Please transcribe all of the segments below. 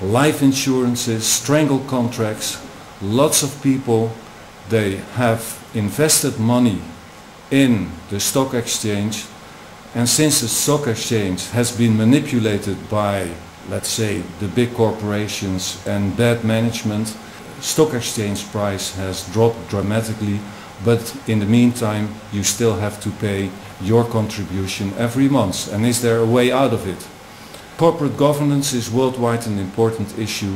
life insurances, strangle contracts. Lots of people, they have invested money in the stock exchange, and since the stock exchange has been manipulated by, let's say, the big corporations and bad management, stock exchange price has dropped dramatically, but in the meantime you still have to pay your contribution every month. And is there a way out of it? Corporate governance is worldwide an important issue.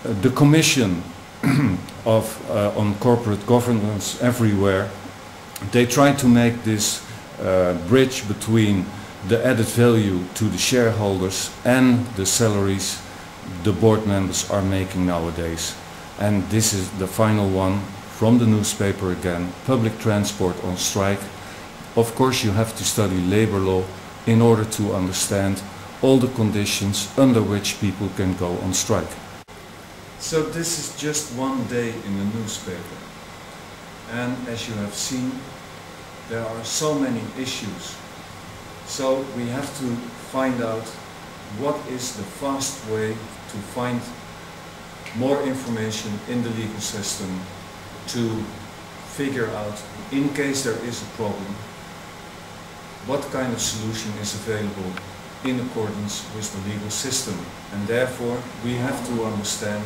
The Commission on corporate governance everywhere, they try to make this bridge between the added value to the shareholders and the salaries the board members are making nowadays. And this is the final one from the newspaper again: public transport on strike. Of course, you have to study labor law in order to understand all the conditions under which people can go on strike. So this is just one day in the newspaper, and as you have seen, there are so many issues. So we have to find out what is the fast way to find more information in the legal system, to figure out, in case there is a problem, what kind of solution is available in accordance with the legal system. And therefore we have to understand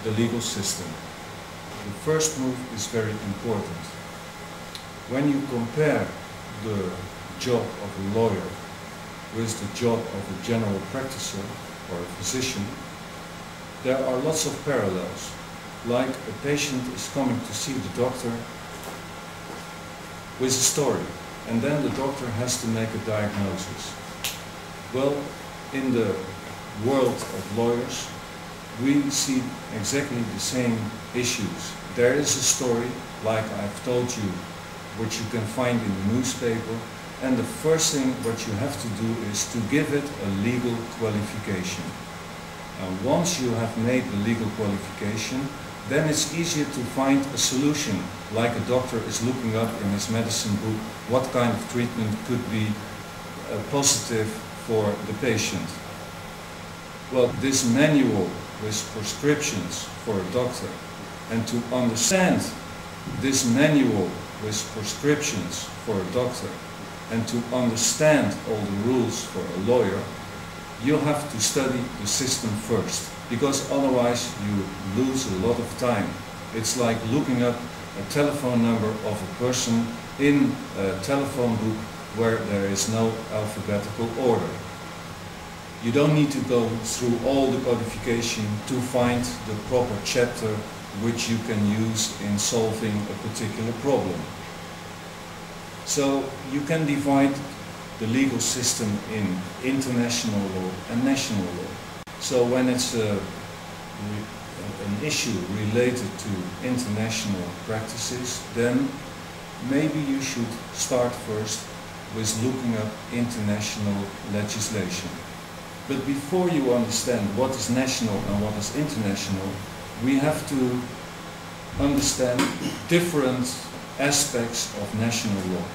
the legal system. The first move is very important. When you compare the job of a lawyer with the job of a general practitioner or a physician, there are lots of parallels. Like a patient is coming to see the doctor with a story, and then the doctor has to make a diagnosis. Well, in the world of lawyers, we see exactly the same issues. There is a story, like I've told you, which you can find in the newspaper, and the first thing what you have to do is to give it a legal qualification. And once you have made the legal qualification, then it's easier to find a solution, like a doctor is looking up in his medicine book what kind of treatment could be positive for the patient. Well, this manual with prescriptions for a doctor, and to understand this manual with prescriptions for a doctor, and to understand all the rules for a lawyer, you have to study the system first, because otherwise you lose a lot of time. It's like looking up a telephone number of a person in a telephone book where there is no alphabetical order. You don't need to go through all the codification to find the proper chapter which you can use in solving a particular problem. So you can divide the legal system in international law and national law. So when it's an issue related to international practices, then maybe you should start first with looking up international legislation. But before you understand what is national and what is international, we have to understand different aspects of national law.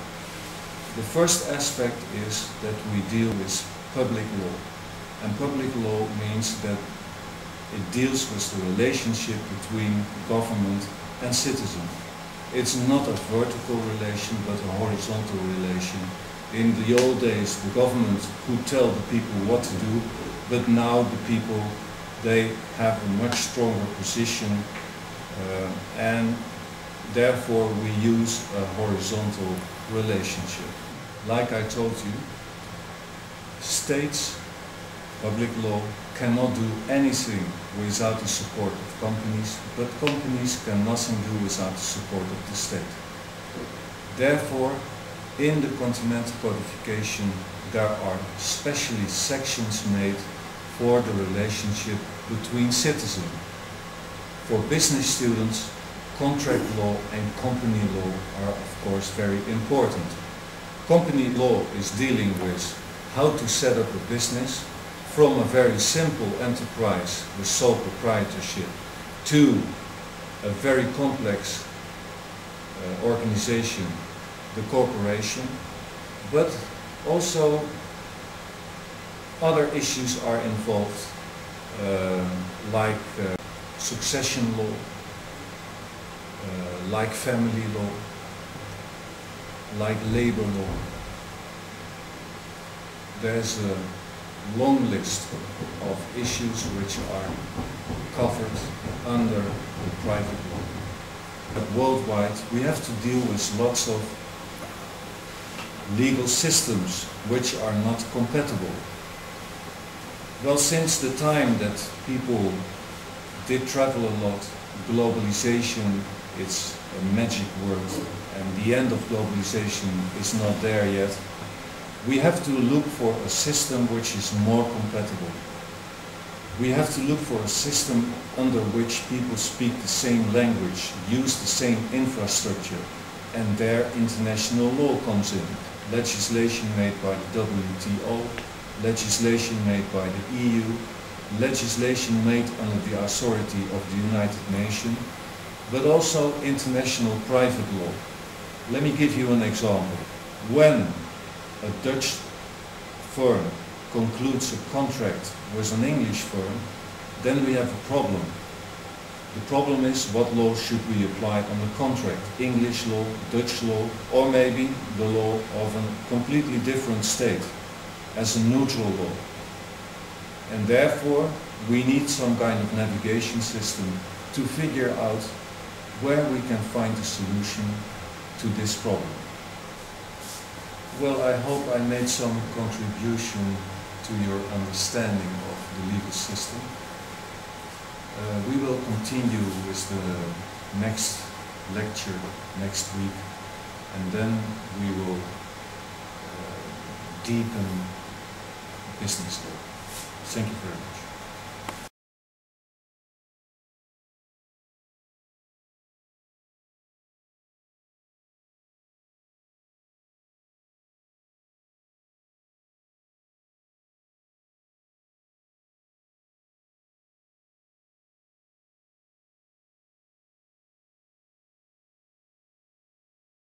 The first aspect is that we deal with public law. And public law means that it deals with the relationship between government and citizen. It's not a vertical relation, but a horizontal relation. In the old days, the government could tell the people what to do, but now the people, they have a much stronger position, and therefore we use a horizontal relationship. Like I told you, states, public law, cannot do anything without the support of companies, but companies can nothing do without the support of the state. Therefore, in the Continental Codification, there are specially sections made for the relationship between citizens. For business students, contract law and company law are of course very important. Company law is dealing with how to set up a business from a very simple enterprise with sole proprietorship to a very complex organization, the corporation, but also other issues are involved, like succession law, like family law, like labor law. There's a long list of issues which are covered under the private law. But worldwide we have to deal with lots of legal systems which are not compatible. Well, since the time that people did travel a lot, globalization is a magic word, and the end of globalization is not there yet. We have to look for a system which is more compatible. We have to look for a system under which people speak the same language, use the same infrastructure, and there international law comes in. Legislation made by the WTO, legislation made by the EU, legislation made under the authority of the United Nations, but also international private law. Let me give you an example. When a Dutch firm concludes a contract with an English firm, then we have a problem. The problem is, what law should we apply on the contract? English law, Dutch law, or maybe the law of a completely different state as a neutral law. And therefore we need some kind of navigation system to figure out where we can find a solution to this problem. Well, I hope I made some contribution to your understanding of the legal system. We will continue with the next lecture next week, and then we will deepen business law. Thank you very much.